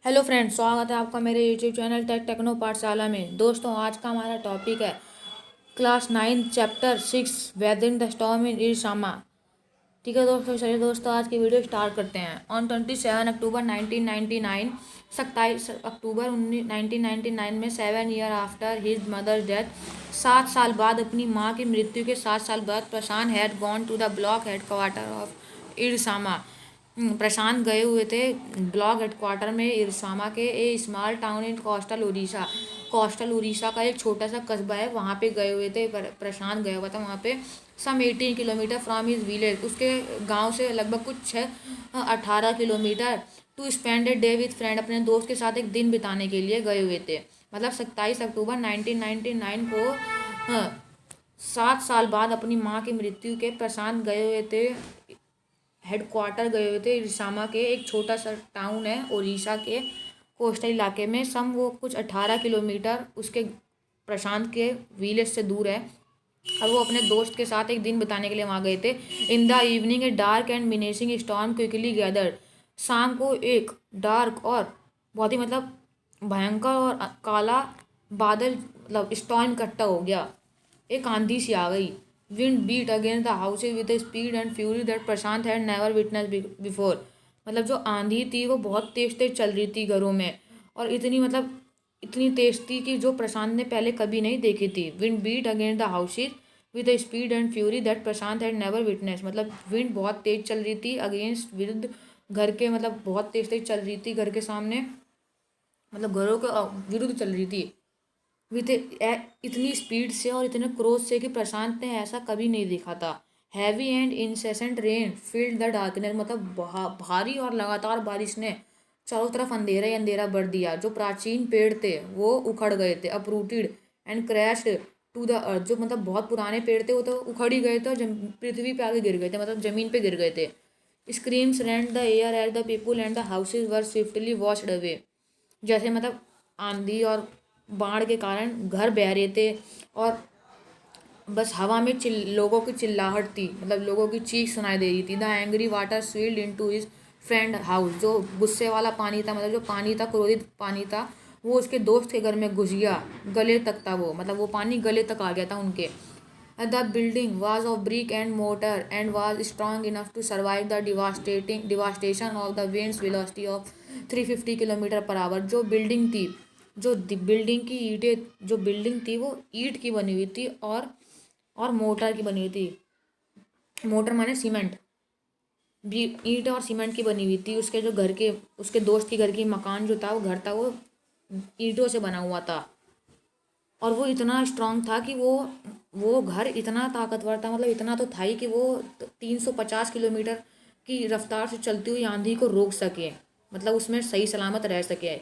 Hello friends, स्वागत है आपका मेरे यूट्यूब चैनल टेक्नो पाठशाला में। दोस्तों, आज का हमारा टॉपिक है class 9 chapter 6 weathering the storm in Ersama. ठीक है दोस्तों, चलिए दोस्तों आज की वीडियो स्टार्ट करते हैं। ऑन 27 अक्टूबर 1999, 27 अक्टूबर 1999 में 7 year after his mother's death, 7 साल बाद अपनी माँ की मृत्यु के 7 साल बाद Prashant had gone to the block headquarter of Ersama. Prashant गए हुए थे ब्लॉक हेडक्वार्टर में इरसामा के a small town in coastal Orissa. Coastal Orissa का एक छोटा सा कस्बा है, वहाँ पे गए हुए थे। प्रशांत गया हुआ था वहाँ पे। Some 18 kilometre from his village, उसके गांव से लगभग कुछ 18 kilometre. To spend a day with friend, अपने दोस्त के साथ एक दिन बिताने के लिए गए हुए थे। मतलब 27 अक्टूबर 1999 को 7 साल बाद अपनी माँ की मृत्यु के प्रशांत गए हुए थे, हेडक्वार्टर गए हुए थे। इरसामा के एक छोटा सा टाउन है उड़ीसा के कोस्टल इलाके में। सम वो कुछ 18 किलोमीटर उसके प्रशांत के विलेज से दूर है, और वो अपने दोस्त के साथ एक दिन बिताने के लिए वहाँ गए थे। In the evening a dark and menacing storm quickly gathered, शाम को एक डार्क और बहुत ही भयंकर और काला बादल स्टॉर्म इकट्ठा हो गया। एक आंधी सी आ गई। Wind beat against the houses with speed and fury that Prashant had never witness before. जो आंधी थी वो बहुत तेज तेज चल रही थी घरों में, और इतनी तेज थी कि जो प्रशांत ने पहले कभी नहीं देखी थी। Wind beat against the houses with speed and fury that Prashant had never witness, wind बहुत तेज चल रही थी अगेंस्ट विद घर के, बहुत तेज तेज चल रही थी घर के सामने, घरों के विरुद्ध चल रही थी। विथ इतनी स्पीड से और इतने क्रोध से कि प्रशांत ने ऐसा कभी नहीं देखा था। Heavy and incessant rain filled the darkness, भारी और लगातार बारिश ने चारों तरफ अंधेरा ही अंधेरा भर दिया। जो प्राचीन पेड़ थे वो उखड़ गए थे, uprooted and crashed to the earth. जो बहुत पुराने पेड़ थे वो तो उखड़ ही गए थे और पृथ्वी पे आगे गिर गए थे, जमीन पे गिर गए थे। Screams rent the air at the people and the houses were swiftly washed away. जैसे आंधी और बाढ़ के कारण घर बह रहे थे, और बस हवा में लोगों की चिल्लाहट थी, लोगों की चीख सुनाई दे रही थी। The angry water swirled into his friend house, जो गुस्से वाला पानी था, जो पानी था, क्रोधित पानी था, वो उसके दोस्त के घर में घुस गया। गले तक था वो, वो पानी गले तक आ गया था उनके। The building was of brick and mortar and was strong enough to survive the devastation of the winds velocity of 350 kilometre per hour. जो बिल्डिंग थी, बिल्डिंग की ईंटें, जो बिल्डिंग थी वो ईंट की बनी हुई थी और मोटर की बनी हुई थी। मोटर माने सीमेंट, भी ईंट और सीमेंट की बनी हुई थी। उसके जो घर के, उसके दोस्त के घर की मकान जो था, वो घर था, वो ईंटों से बना हुआ था। और वो इतना स्ट्रांग था कि वो घर इतना ताकतवर था, इतना तो था ही कि वो 350 किलोमीटर की रफ्तार से चलती हुई आंधी को रोक सके, उसमें सही सलामत रह सके।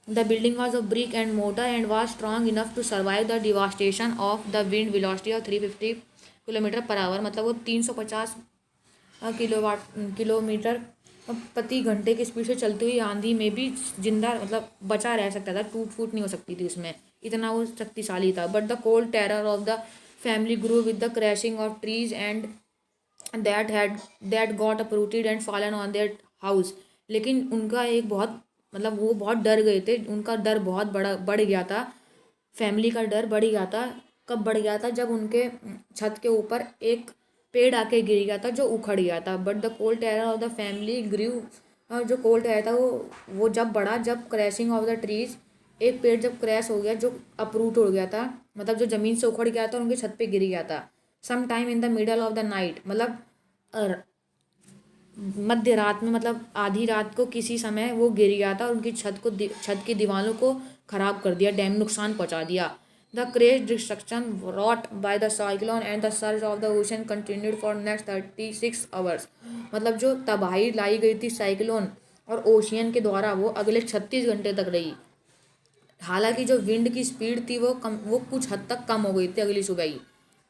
The building was of brick and mortar and was strong enough to survive the devastation of the wind velocity of 350 kilometre per hour. वो 350 किलोमीटर प्रति घंटे की स्पीड से चलती हुई आंधी में भी जिंदा बचा रह सकता था, टूट फूट नहीं हो सकती थी उसमें, इतना वो शक्तिशाली था। But the cold terror of the family grew with the crashing of trees and that got uprooted and fallen on their house. लेकिन उनका एक बहुत वो बहुत डर गए थे, उनका डर बहुत बढ़ गया था। फैमिली का डर बढ़ गया था। कब बढ़ गया था? जब उनके छत के ऊपर एक पेड़ आके गिर गया था जो उखड़ गया था। But the cold terror of the family grew, जो कोल्ड टेरर था वो जब बढ़ा, जब क्रैशिंग ऑफ द ट्रीज, एक पेड़ जब क्रैश हो गया, जो अपरूट हो गया था, जो ज़मीन से उखड़ गया था, उनके छत पे गिर गया था। Some time in the middle of the night, मध्य रात में, आधी रात को किसी समय वो गिर गया था और उनकी छत की दीवारों को खराब कर दिया, नुकसान पहुंचा दिया। The craze destruction wrought by the cyclone and the surge of the ocean continued for next 36 hours। जो तबाही लाई गई थी साइक्लोन और ओशियन के द्वारा, वो अगले 36 घंटे तक रही। हालांकि जो विंड की स्पीड थी वो कुछ हद तक कम हो गई थी अगली सुबह ही।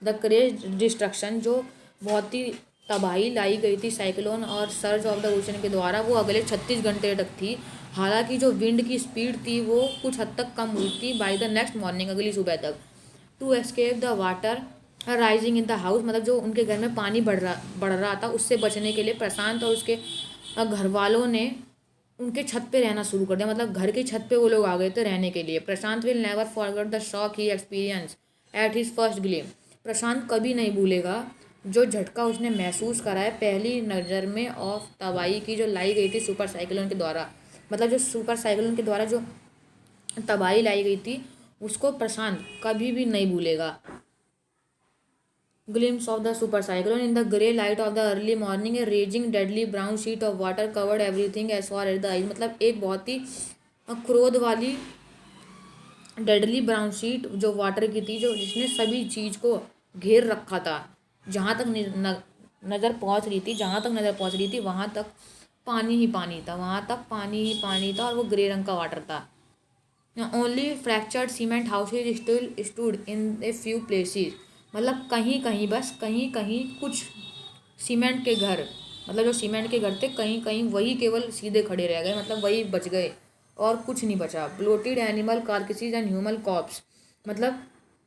द क्रेज डिस्ट्रक्शन, जो बहुत ही तबाही लाई गई थी साइक्लोन और सर्ज ऑफ द ओशन के द्वारा, वो अगले 36 घंटे तक थी। हालांकि जो विंड की स्पीड थी वो कुछ हद तक कम हुई थी बाय द नेक्स्ट मॉर्निंग, अगली सुबह तक। To escape the water rising in the house, जो उनके घर में पानी बढ़ रहा था, उससे बचने के लिए प्रशांत और उसके घर वालों ने उनके छत पे रहना शुरू कर दिया, मतलब घर की छत पे वो लोग आ गए थे रहने के लिए। Prashant will never forget the shock he experience at his first glimpse. Prashant कभी नहीं भूलेगा जो झटका उसने महसूस करा है पहली नज़र में ऑफ तबाही की जो लाई गई थी सुपर साइक्लोन के द्वारा। मतलब जो सुपर साइक्लोन के द्वारा जो तबाही लाई गई थी उसको प्रशांत कभी भी नहीं भूलेगा। Glimpse of the super cyclone in the grey light of the early morning, a raging deadly brown sheet of water covered everything as far as the eye। मतलब एक बहुत ही क्रोध वाली डेडली ब्राउन शीट जो वाटर की थी, जो जिसने सभी चीज़ को घेर रखा था। जहाँ तक नज़र पहुँच रही थी, जहाँ तक नज़र पहुँच रही थी वहाँ तक पानी ही पानी था, वहाँ तक पानी ही पानी था और वो ग्रे रंग का वाटर था। Only fractured cement houses still stood in a few places. मतलब कहीं कहीं, बस कहीं कहीं कुछ सीमेंट के घर, मतलब जो सीमेंट के घर थे कहीं कहीं वही केवल सीधे खड़े रह गए, मतलब वही बच गए और कुछ नहीं बचा। Bloated animal carcasses and human corpses. मतलब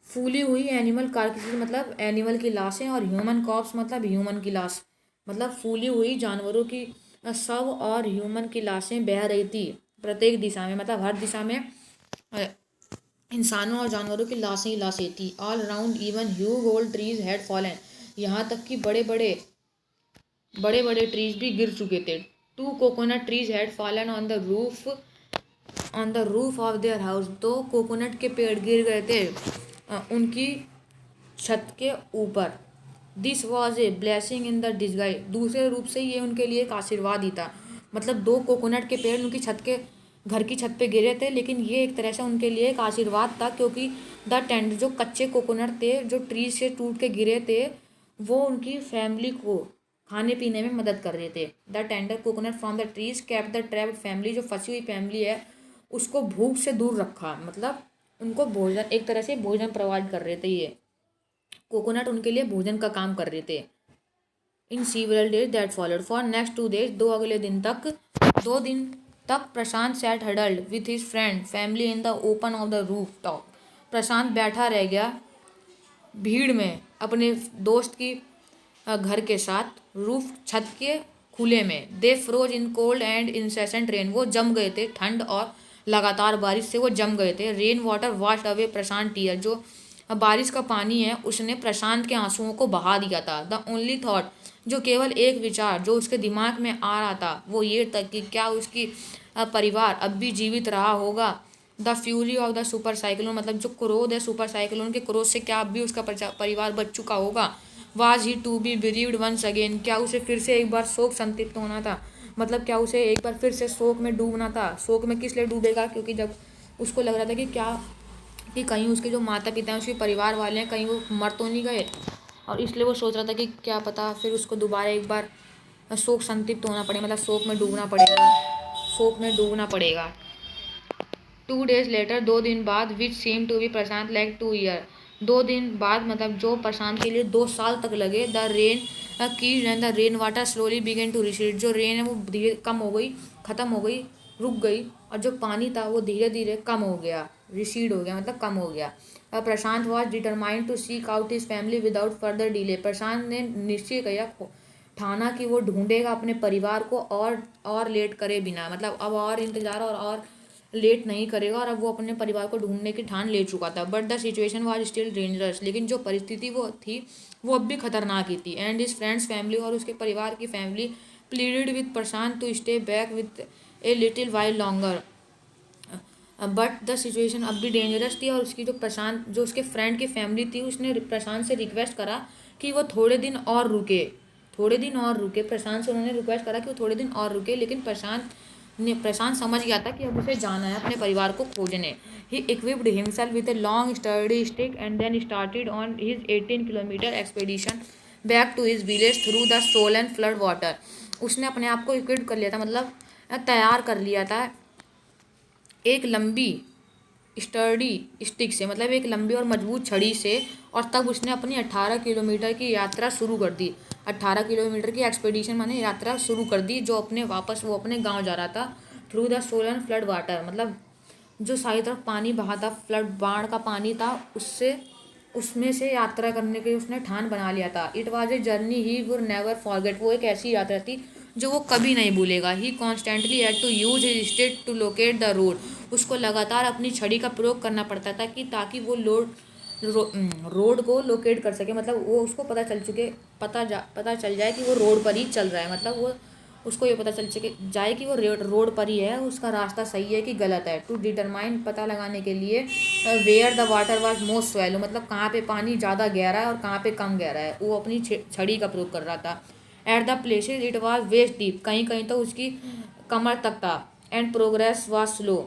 फूली हुई एनिमल कार्कसीज मतलब एनिमल की लाशें, और ह्यूमन कॉप्स मतलब ह्यूमन की लाश, मतलब फूली हुई जानवरों की शव और ह्यूमन की लाशें बह रही थी प्रत्येक दिशा में। मतलब हर दिशा में इंसानों और जानवरों की लाशें ही लाशें थी। All around even huge old trees had fallen. यहाँ तक कि बड़े बड़े ट्रीज भी गिर चुके थे। Two coconut trees had fallen on the roof of their house. दो कोकोनट के पेड़ गिर गए थे उनकी छत के ऊपर। This was a blessing in the disguise. दूसरे रूप से ये उनके लिए एक आशीर्वाद ही था। मतलब दो कोकोनट के पेड़ उनकी छत के घर की छत पे गिरे थे, लेकिन ये एक तरह से उनके लिए एक आशीर्वाद था, क्योंकि द टेंड जो कच्चे कोकोनट थे जो ट्री से टूट के गिरे थे वो उनकी फैमिली को खाने पीने में मदद कर रहे थे। The tender coconut from the trees kept the trapped family. जो फंसी हुई फैमिली है उसको भूख से दूर रखा, मतलब उनको भोजन, एक तरह से भोजन प्रोवाइड कर रहे थे। ये कोकोनट उनके लिए भोजन का काम कर रहे थे। In several days that followed for next 2 days। दो दिन तक Prashant sat huddled with his friend family in the open of the roof top. Prashant बैठा रह गया भीड़ में अपने दोस्त की घर के साथ रूफ छत के खुले में। They froze in cold and incessant rain. वो जम गए थे ठंड और लगातार बारिश से वो जम गए थे। रेन वाटर वॉश्ड अवे प्रशांत टीयर। जो बारिश का पानी है उसने प्रशांत के आंसुओं को बहा दिया था। द ओनली थॉट, जो केवल एक विचार जो उसके दिमाग में आ रहा था वो ये था कि क्या उसकी परिवार अब भी जीवित रहा होगा। The fury of the super cyclone, मतलब जो क्रोध है सुपर साइक्लोन के क्रोध से क्या अब भी उसका परिवार बच चुका होगा। Was he to be bereaved once again. क्या उसे फिर से एक बार शोक संतप्त होना था, मतलब क्या उसे एक बार फिर से शोक में डूबना था। शोक में किस लिए डूबेगा, क्योंकि जब उसको लग रहा था कि क्या कि कहीं उसके जो माता पिता हैं उसके परिवार वाले हैं कहीं वो मर तो नहीं गए, और इसलिए वो सोच रहा था कि क्या पता फिर उसको दोबारा एक बार शोक संतप्त होना पड़े, मतलब शोक में डूबना पड़ेगा, शोक में डूबना पड़ेगा। 2 days later, 2 दिन बाद, which same to be Prashant like 2 year। 2 दिन बाद मतलब जो प्रशांत के लिए 2 साल तक लगे। द रेन की and the rain water slowly began to recede. जो रेन है वो धीरे कम हो गई, ख़त्म हो गई, रुक गई, और जो पानी था वो धीरे धीरे कम हो गया, रिसीड हो गया, मतलब कम हो गया। Prashant was determined to seek out his family without further delay. Prashant ने निश्चय किया, ठाना कि वो ढूंढेगा अपने परिवार को और लेट करे बिना, मतलब अब और इंतज़ार और लेट नहीं करेगा, और अब वो अपने परिवार को ढूंढने की ठान ले चुका था। But the situation was still dangerous. लेकिन जो परिस्थिति वो थी वो अब भी खतरनाक ही थी। एंड हिज फ्रेंड्स फैमिली, और उसके परिवार की family pleaded with Prashant to stay back with a little while longer. But the situation अब भी डेंजरस थी, और उसकी जो प्रशांत, जो उसके फ्रेंड की फैमिली थी, उसने प्रशांत से रिक्वेस्ट करा कि वो थोड़े दिन और रुके, थोड़े दिन और रुके। प्रशांत से उन्होंने रिक्वेस्ट करा कि वो थोड़े दिन और रुके, लेकिन प्रशांत समझ गया था कि अब उसे जाना है अपने परिवार को खोजने। He equipped himself with a long sturdy stick and then started on his 18 kilometre expedition back to his village through the swollen flood water. उसने अपने आप को इक्विप्ड कर लिया था, मतलब तैयार कर लिया था एक लंबी स्टर्डी स्टिक से, मतलब एक लंबी और मजबूत छड़ी से, और तब उसने अपनी 18 किलोमीटर की यात्रा शुरू कर दी। 18 किलोमीटर की एक्सपेडिशन माने यात्रा शुरू कर दी, जो वो अपने गांव जा रहा था। Through the swollen flood water, मतलब जो सारी तरफ पानी बहा था, फ्लड बाढ़ का पानी था, उसमें से यात्रा करने के लिए उसने ठान बना लिया था। It was a journey he would never forget. वो एक ऐसी यात्रा थी जो वो कभी नहीं भूलेगा। He constantly had to use his stick to locate the road. उसको लगातार अपनी छड़ी का प्रयोग करना पड़ता था कि ताकि वो रोड को लोकेट कर सके, मतलब वो उसको पता चल जाए कि वो रोड पर ही चल रहा है, मतलब वो उसको ये पता चल सके जाए कि वो रोड पर ही है, उसका रास्ता सही है कि गलत है। टू डिटरमाइन, पता लगाने के लिए, where the water was most shallow, मतलब कहाँ पे पानी ज़्यादा गहरा है और कहाँ पे कम गहरा है, वो अपनी छड़ी का प्रयोग कर रहा था। At the places it was waist deep, कहीं कहीं तो उसकी कमर तक था। And progress was slow.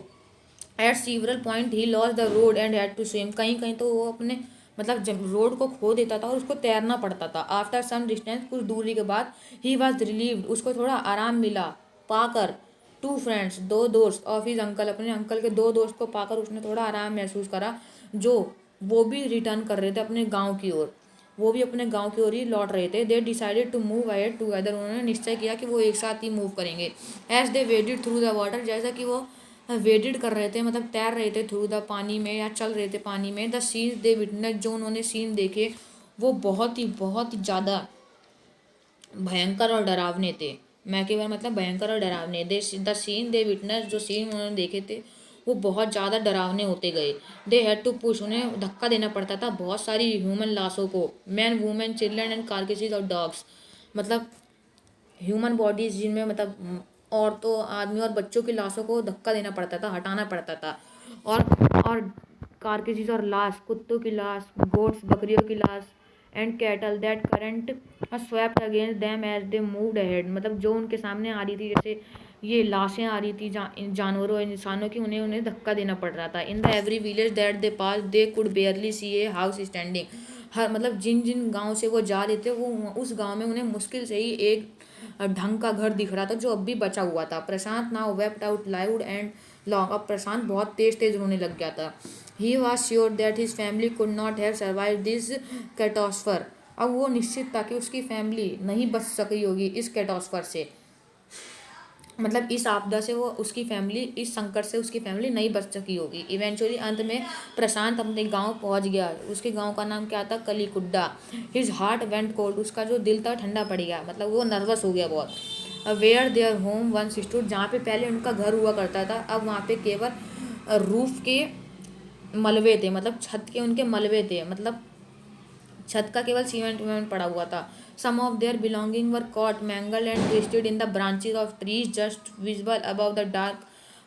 At several point he lost the road and had to swim, कहीं कहीं तो वो अपने मतलब जब रोड को खो देता था और उसको तैरना पड़ता था। आफ्टर सम डिस्टेंस, कुछ दूरी के बाद, ही वॉज रिलीव्ड, उसको थोड़ा आराम मिला पाकर। टू फ्रेंड्स, दो दोस्त ऑफ हिज अंकल, अपने अंकल के दो दोस्त को पाकर उसने थोड़ा आराम महसूस करा, जो वो भी रिटर्न कर रहे थे अपने गाँव की ओर, वो भी अपने गांव की ओर ही लौट रहे थे। They decided to move ahead together, उन्होंने निश्चय किया कि वो एक साथ ही मूव करेंगे। As they waded through the water, जैसा कि वो वेडेड कर रहे थे, मतलब तैर रहे थे थ्रू द पानी में या चल रहे थे पानी में। द सीन्स दे विटनेस, जो उन्होंने सीन देखे वो बहुत ही ज़्यादा भयंकर और डरावने थे। मैं केवल मतलब भयंकर और डरावने, दे द सीन दे विटनेस, जो सीन उन्होंने देखे थे वो बहुत ज़्यादा डरावने होते गए। दे हैड टू पुश, उन्हें धक्का देना पड़ता था बहुत सारी ह्यूमन लाशों को, मैन वुमेन चिल्ड्रन एंड कार्केसेस और डॉग्स, मतलब ह्यूमन बॉडीज जिनमें मतलब औरतों आदमी और बच्चों की लाशों को धक्का देना पड़ता था, हटाना पड़ता था। और और कार्केसेस और लाश, कुत्तों की लाश, गोट्स बकरियों की लाश, and cattle that current swept against them as they moved ahead, मतलब जो उनके सामने आ रही थी, जैसे ये लाशें आ रही थी जानवरों और इंसानों की, उन्हें उन्हें धक्का देना पड़ रहा था। In the every village that they pass they could barely see a house standing, हर मतलब जिन जिन गांव से वो जा रहे थे वो उस गांव में उन्हें मुश्किल से ही एक ढंग का घर दिख रहा था जो अब भी बचा हुआ था। Prashant now wept out loud and long, अब प्रशांत बहुत तेज तेज रोने लग गया था। He was sure that his family could not have survive this catastrophe, अब वो निश्चित था कि उसकी फैमिली नहीं बच सकी होगी इस कैटोस्फर से, मतलब इस आपदा से वो उसकी फैमिली, इस संकट से उसकी फैमिली नहीं बच सकी होगी। इवेंचुअली अंत में प्रशांत अपने गांव पहुंच गया। उसके गांव का नाम क्या था? कलीकुड्डा। हिज हार्ट वेंट कोल्ड, उसका जो दिल था ठंडा पड़ गया, मतलब वो नर्वस हो गया बहुत। Where their home once stood, जहाँ पे पहले उनका घर हुआ करता था अब वहाँ पे केवल रूफ के मलबे थे, मतलब छत के उनके मलबे थे, मतलब छत का केवल सीमेंट वीमेंट पड़ा हुआ था। Some of their belongings were caught mangled and twisted in the branches of trees just visible above the dark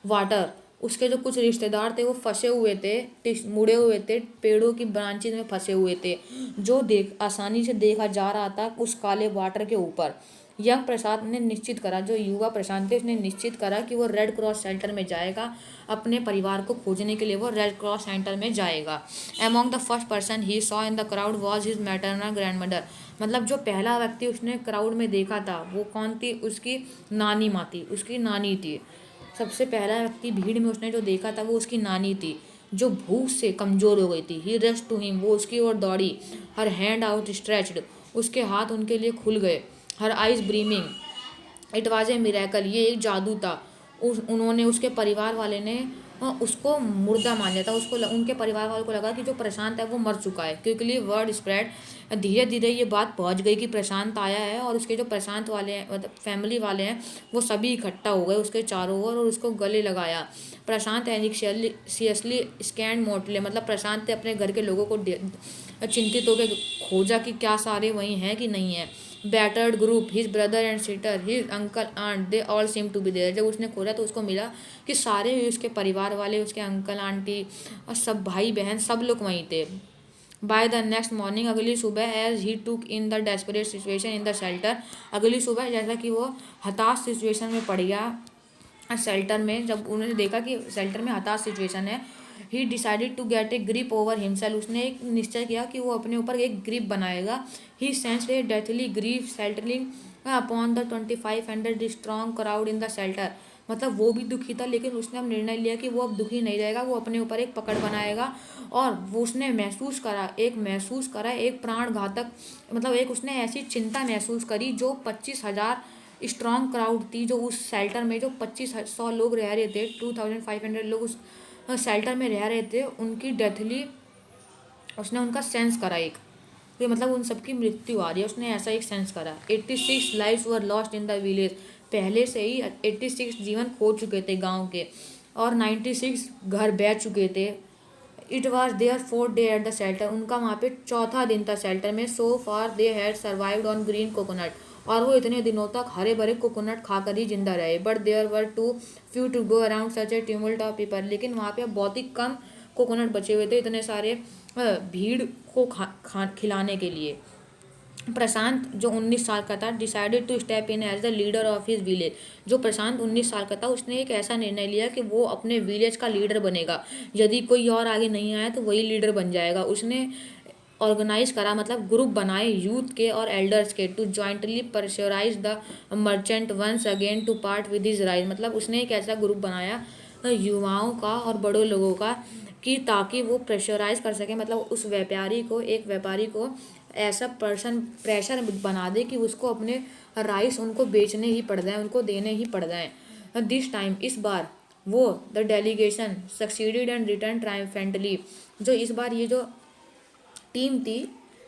water, उसके जो कुछ रिश्तेदार थे वो फंसे हुए थे, मुड़े हुए थे, पेड़ों की ब्रांचेज में फंसे हुए थे, जो देख आसानी से देखा जा रहा था उस काले वाटर के ऊपर। यंग प्रसाद ने निश्चित करा, जो युवा प्रशांत थे उसने निश्चित करा कि वो रेड क्रॉस सेंटर में जाएगा, अपने परिवार को खोजने के लिए वो रेड क्रॉस सेंटर में जाएगा। Among the first person he saw in the crowd was his maternal grand mother, मतलब जो पहला व्यक्ति उसने क्राउड में देखा था वो कौन थी? उसकी नानी माँ थी, उसकी नानी थी। सबसे पहला व्यक्ति भीड़ में उसने जो देखा था वो उसकी नानी थी, जो भूख से कमज़ोर हो गई थी। ही रश टू हिम, वो उसकी ओर दौड़ी। हर हैंड आउट स्ट्रेच्ड, उसके हाथ उनके लिए खुल गए। Her eyes brimming, it was a miracle, ये एक जादू था। उन्होंने उसके परिवार वाले ने उसको मुर्दा मान लिया था, उनके परिवार वालों को लगा कि जो प्रशांत है वो मर चुका है। क्विकली वर्ड स्प्रेड, धीरे धीरे ये बात पहुंच गई कि प्रशांत आया है, और उसके जो प्रशांत वाले हैं मतलब फैमिली वाले हैं वो सभी इकट्ठा हो गए उसके चारों ओर और उसको गले लगाया। प्रशांत एनिक्सियसली स्कैंड मोटले, मतलब प्रशांत ने अपने घर के लोगों को चिंतित होकर खोजा कि क्या सारे वहीं हैं कि नहीं है। Battered group, his brother and sister, his uncle aunt, they all seem to be there, जब उसने खोजा तो उसको मिला कि सारे उसके परिवार वाले, उसके अंकल आंटी और सब भाई बहन सब लोग वहीं थे। बाय द नेक्स्ट मॉर्निंग, अगली सुबह, as he took in the desperate situation in the shelter, अगली सुबह जैसा कि वो हताश सिचुएशन में पड़ गया शेल्टर में, जब उन्होंने देखा कि शेल्टर में हताश सिचुएशन है, he decided to get a grip over himself, उसने एक निश्चय किया कि वो अपने ऊपर एक ग्रिप बनाएगा। He sensed a deathly grief settling upon the 2500 strong crowd in the shelter, मतलब वो भी दुखी था लेकिन उसने अब निर्णय लिया कि वो अब दुखी नहीं रहेगा, वो अपने ऊपर एक पकड़ बनाएगा। और वो उसने महसूस करा एक प्राण घातक, मतलब एक उसने ऐसी चिंता महसूस करी जो 25,000 स्ट्रॉन्ग क्राउड थी, जो उस शेल्टर में जो 2500 लोग रह रहे थे, 2500 लोग उस शेल्टर में रह रहे थे, उनकी डेथली उसने उनका सेंस करा एक, तो मतलब उन सबकी मृत्यु आ रही है, उसने ऐसा एक सेंस करा। 86 lives were lost in the village, पहले से ही 86 जीवन खो चुके थे गांव के, और 96 घर बह चुके थे। It was their 4th day at the shelter, उनका वहाँ पे चौथा दिन था शेल्टर में। So far they had survived on green coconut, और वो इतने दिनों तक हरे भरे कोकोनट खाकर ही जिंदा रहे। But there were too few to go around such a tumult of people, लेकिन वहाँ पे बहुत ही कम कोकोनट बचे हुए थे इतने सारे भीड़ को खिलाने के लिए। प्रशांत जो 19 साल का था decided to step in as the leader of his village, जो प्रशांत 19 साल का था उसने एक ऐसा निर्णय लिया कि वो अपने विलेज का लीडर बनेगा। यदि कोई और आगे नहीं आया तो वही लीडर बन जाएगा। उसने ऑर्गेनाइज करा, मतलब ग्रुप बनाए यूथ के और एल्डर्स के, to jointly pressurise the merchant once again to part with his rice, मतलब उसने एक ऐसा ग्रुप बनाया युवाओं का और बड़ों लोगों का कि ताकि वो प्रेशराइज कर सके, मतलब उस व्यापारी को ऐसा प्रेशर बना दे कि उसको अपने राइस उनको बेचने ही पड़ जाए, उनको देने ही पड़ जाए। दिस टाइम, इस बार वो the delegation succeeded and return triumphantly, जो इस बार ये जो टीम थी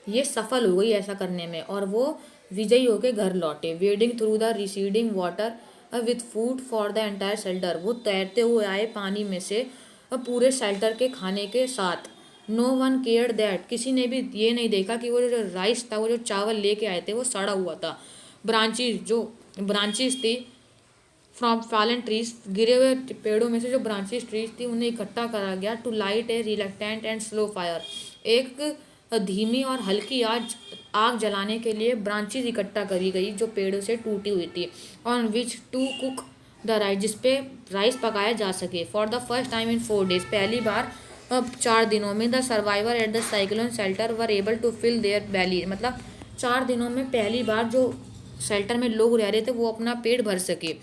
ये सफल हो गई ऐसा करने में, और वो विजयी होकर घर लौटे। Wedding through the receding water with food for the entire shelter, वो तैरते हुए आए पानी में से पूरे शेल्टर के खाने के साथ। नो वन केयर दैट, किसी ने भी ये नहीं देखा कि वो जो राइस था, वो जो चावल लेके आए थे वो सड़ा हुआ था। ब्रांचेस थी फ्रॉम फॉलन ट्रीज, गिरे हुए पेड़ों में से जो ब्रांचेस ट्रीज थी उन्हें इकट्ठा करा गया। To light a reluctant and slow fire, एक धीमी और हल्की आग जलाने के लिए ब्रांचेस इकट्ठा करी गई जो पेड़ों से टूटी हुई थी। On which to cook the rice, जिसपे राइस पकाया जा सके। For the first time in 4 days, पहली बार अब 4 दिनों में the survivor at the cyclone shelter were able to fill their belly, मतलब 4 दिनों में पहली बार जो शेल्टर में लोग रह रहे थे वो अपना पेट भर सके।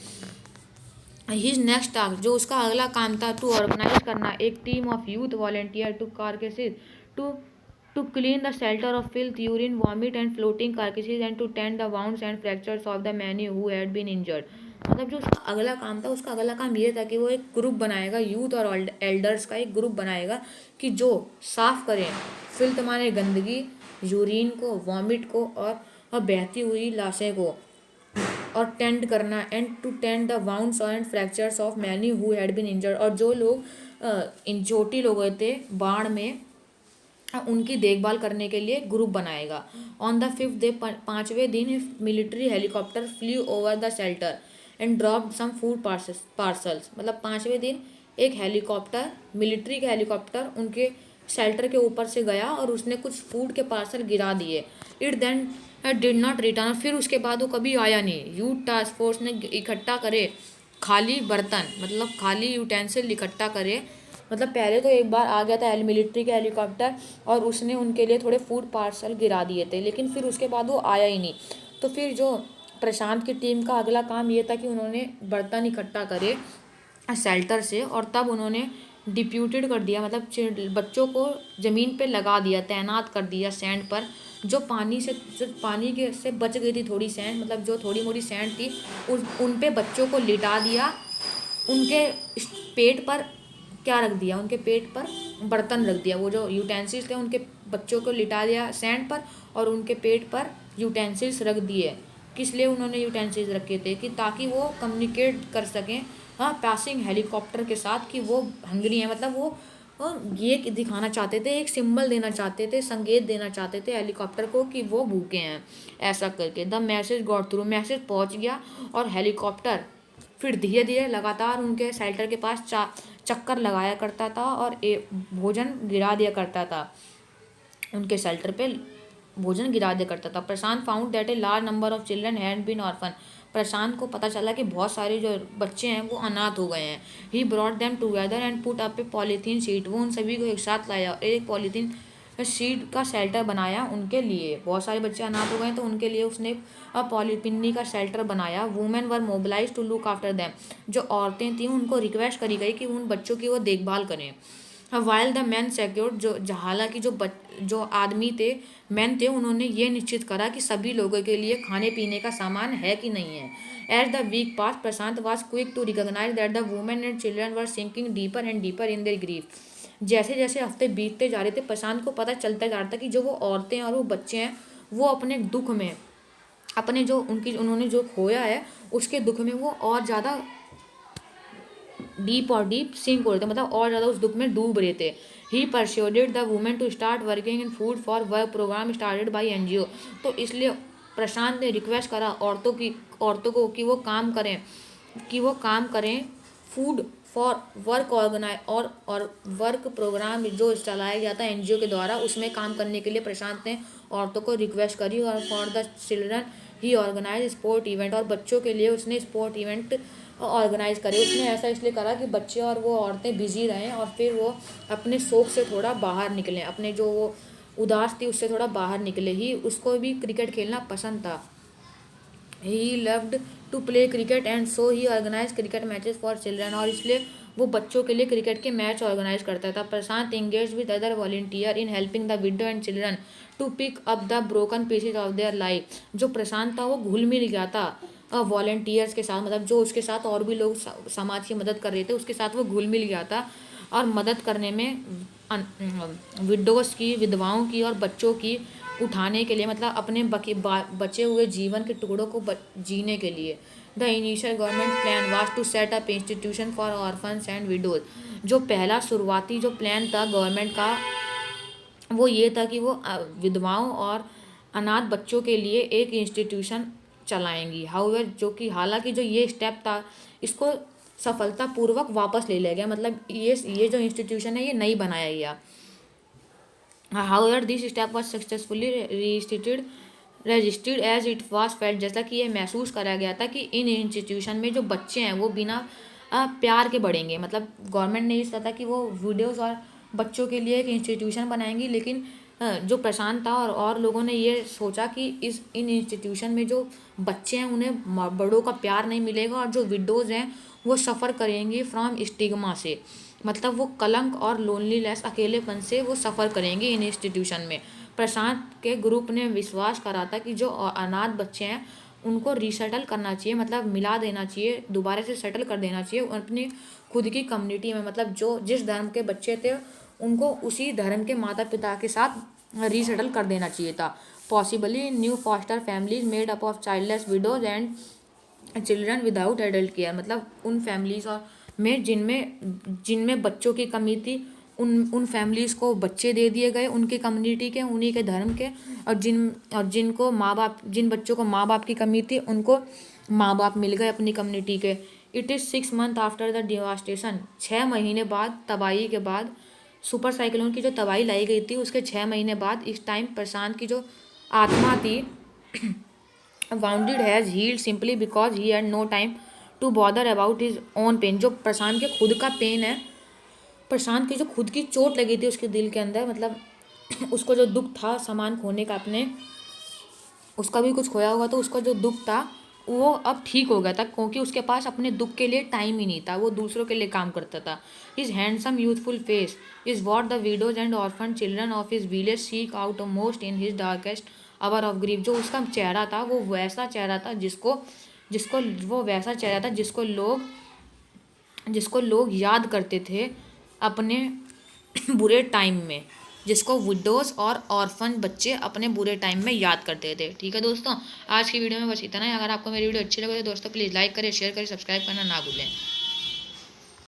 हिज नेक्स्ट टास्क, जो उसका अगला काम था, टू ऑर्गेनाइज करना एक team of youth volunteer to carcasses to to clean the shelter of filth, urine, vomit and floating carcasses and to tend the wounds and fractures of the many who had been injured. मतलब जो उसका अगला काम था, उसका अगला काम ये था कि वो एक ग्रुप बनाएगा, यूथ और एल्डर्स का एक ग्रुप बनाएगा कि जो साफ करें फिल्थ माने गंदगी, यूरिन को, वॉमिट को और बहती हुई लाशें को, और टेंड करना and to tend the wounds and fractures of many who had been injured, और जो लोग चोटिल हो गए थे बाढ़ में उनकी देखभाल करने के लिए ग्रुप बनाएगा। ऑन द 5th डे, 5वें दिन, military helicopter flew over the shelter and dropped some food parcels, मतलब 5वें दिन एक हेलीकॉप्टर, मिलिट्री का हेलीकॉप्टर उनके शेल्टर के ऊपर से गया और उसने कुछ फूड के पार्सल गिरा दिए। It then did not return, फिर उसके बाद वो कभी आया नहीं। यूथ टास्क फोर्स ने इकट्ठा करे खाली बर्तन, मतलब खाली यूटेंसिल इकट्ठा करे, मतलब पहले तो एक बार आ गया था मिलिट्री का हेलीकॉप्टर और उसने उनके लिए थोड़े फूड पार्सल गिरा दिए थे, लेकिन फिर उसके बाद वो आया ही नहीं। तो फिर जो प्रशांत की टीम का अगला काम ये था कि उन्होंने बर्तन इकट्ठा करे शेल्टर से, और तब उन्होंने डिप्यूटेड कर दिया, मतलब बच्चों को ज़मीन पे लगा दिया, तैनात कर दिया सैंड पर, जो पानी के से बच गई थी थोड़ी सैंड, मतलब जो थोड़ी मोड़ी सैंड थी उन पे बच्चों को लिटा दिया। उनके पेट पर क्या रख दिया, उनके पेट पर बर्तन रख दिया, वो जो यूटेंसिल्स थे उनके बच्चों को लिटा दिया सैंड पर और उनके पेट पर यूटेंसिल्स रख दिए। किस लिए उन्होंने यूटेंसिल्स रखे थे कि ताकि वो कम्युनिकेट कर सकें पासिंग हेलीकॉप्टर के साथ कि वो हंगरी हैं, मतलब वो ये दिखाना चाहते थे, एक सिंबल देना चाहते थे, संकेत देना चाहते थे हेलीकॉप्टर को कि वो भूखे हैं। ऐसा करके the message got through, message पहुंच गया और हेलीकॉप्टर फिर धीरे धीरे लगातार उनके शेल्टर के पास चक्कर लगाया करता था और भोजन गिरा दिया करता था, उनके शेल्टर पे भोजन गिरा दिया करता था। Prashant found that a large number of children had been orphan, Prashant को पता चला कि बहुत सारे जो बच्चे हैं वो अनाथ हो गए हैं। He brought them together and put up A polythene sheet, वो उन सभी को एक साथ लाया और एक पॉलीथीन शीट का शेल्टर बनाया उनके लिए। बहुत सारे बच्चे अनाथ हो गए तो उनके लिए उसने पॉलीपिन्नी का शेल्टर बनाया। Women were mobilise to look after them, जो औरतें थीं उनको रिक्वेस्ट करी गई कि उन बच्चों की वो देखभाल करें। वाइल द मैन सेक्योर्ड, जो हालांकि जो आदमी थे, मैन थे, उन्होंने ये निश्चित करा कि सभी लोगों के लिए खाने पीने का सामान है कि नहीं है। At the week pass, Prashant was quick to recognise that the women and children were sinking deeper and deeper in their grief, जैसे जैसे हफ्ते बीतते जा रहे थे, प्रशांत को पता चलता जा रहा था कि जो वो औरतें और वो बच्चे हैं वो अपने दुख में, अपने जो उन्होंने जो खोया है उसके दुख में वो और ज़्यादा डीप सिंक हो रहे थे, मतलब और ज़्यादा उस दुख में डूब रहे थे। He persuaded the women to start working in food for work programme started by NGO। तो इसलिए प्रशांत ने रिक्वेस्ट करा औरतों को कि वो काम करें फूड फॉर वर्क ऑर्गेनाइज और वर्क प्रोग्राम जो चलाया गया था NGO के द्वारा, उसमें काम करने के लिए प्रशांत ने औरतों को रिक्वेस्ट करी। और for the children he organise sport event, और बच्चों के लिए उसने स्पोर्ट इवेंट ऑर्गेनाइज करे। उसने ऐसा इसलिए करा कि बच्चे और वो औरतें बिजी रहें और फिर वो अपने शौक से थोड़ा बाहर निकलें, अपने जो वो उदास थी उससे थोड़ा बाहर निकले। ही उसको भी क्रिकेट खेलना पसंद था। He loved to play cricket and so he organise cricket matches for children, और इसलिए वो बच्चों के लिए क्रिकेट के मैच ऑर्गेनाइज करता था। Prashant engage with other volunteer in helping the widow and children to pick up the broken pieces of their life. जो प्रशांत था वो घुल मिल गया था वॉलंटियर्स के साथ, मतलब जो उसके साथ और भी लोग समाज की मदद कर रहे थे उसके साथ वो घुल मिल गया था, और मदद करने में विडोज़ की, विधवाओं की और बच्चों की उठाने के लिए, मतलब अपने बचे हुए जीवन के टुकड़ों को जीने के लिए। The initial government plan was to set up institution for orphans and widows. जो पहला शुरुआती जो प्लान था गवर्नमेंट का वो ये था कि वो विधवाओं और अनाथ बच्चों के लिए एक इंस्टीट्यूशन चलाएंगी। हाउएवर हालांकि जो ये स्टेप था इसको सफलतापूर्वक वापस ले लिया गया, मतलब ये जो इंस्टीट्यूशन है ये नहीं बनाया गया। However, this step was successfully registered as it was felt, जैसा कि ये महसूस करा गया था कि इन इंस्टीट्यूशन में जो बच्चे हैं वो बिना प्यार के बढ़ेंगे। मतलब गवर्नमेंट ने इस था कि वो वीडियोस और बच्चों के लिए एक इंस्टीट्यूशन बनाएंगी, लेकिन जो प्रशांत था और लोगों ने ये सोचा कि इन इंस्टीट्यूशन में जो बच्चे हैं उन्हें बड़ों का प्यार नहीं मिलेगा, और जो विडोज़ हैं वो सफ़र करेंगी फ्रॉम स्टिग्मा से, मतलब वो कलंक और लोनलीनेस, अकेलेपन से वो सफ़र करेंगे इन इंस्टीट्यूशन में। प्रशांत के ग्रुप ने विश्वास करा था कि जो अनाथ बच्चे हैं उनको रीसेटल करना चाहिए, मतलब मिला देना चाहिए, दोबारा से सेटल कर देना चाहिए अपनी खुद की कम्युनिटी में। मतलब जो जिस धर्म के बच्चे थे उनको उसी धर्म के माता पिता के साथ रीसेटल कर देना चाहिए था। Possibly new foster families made up of childless widows and children without adult care, मतलब उन फैमिलीज और में जिनमें बच्चों की कमी थी उन फैमिलीज़ को बच्चे दे दिए गए उनकी कम्युनिटी के, उन्हीं के धर्म के, और जिन बच्चों को माँ बाप की कमी थी उनको माँ बाप मिल गए अपनी कम्युनिटी के। It is 6 months after the devastation, 6 महीने बाद तबाही के बाद, सुपर साइक्लोन की जो तबाही लाई गई थी उसके 6 महीने बाद, इस टाइम प्रशांत की जो आत्मा थी wounded has healed simply because he had no time to bother about his own pain. जो प्रशांत के खुद का पेन है, प्रशांत की जो खुद की चोट लगी थी उसके दिल के अंदर, मतलब उसको जो दुख था सामान खोने का, अपने उसका भी कुछ खोया हुआ, तो उसका जो दुख था वो अब ठीक हो गया था क्योंकि उसके पास अपने दुख के लिए टाइम ही नहीं था, वो दूसरों के लिए काम करता था। His handsome youthful face is what the widows and orphan children of his village seek out most in his darkest hour of grief. जो उसका चेहरा था वो वैसा चेहरा था जिसको लोग याद करते थे अपने बुरे टाइम में, जिसको विडोज़ और ऑर्फन बच्चे अपने बुरे टाइम में याद करते थे। ठीक है दोस्तों, आज की वीडियो में बस इतना है। अगर आपको मेरी वीडियो अच्छी लगे तो दोस्तों प्लीज़ लाइक करें, शेयर करें, सब्सक्राइब करना ना भूलें।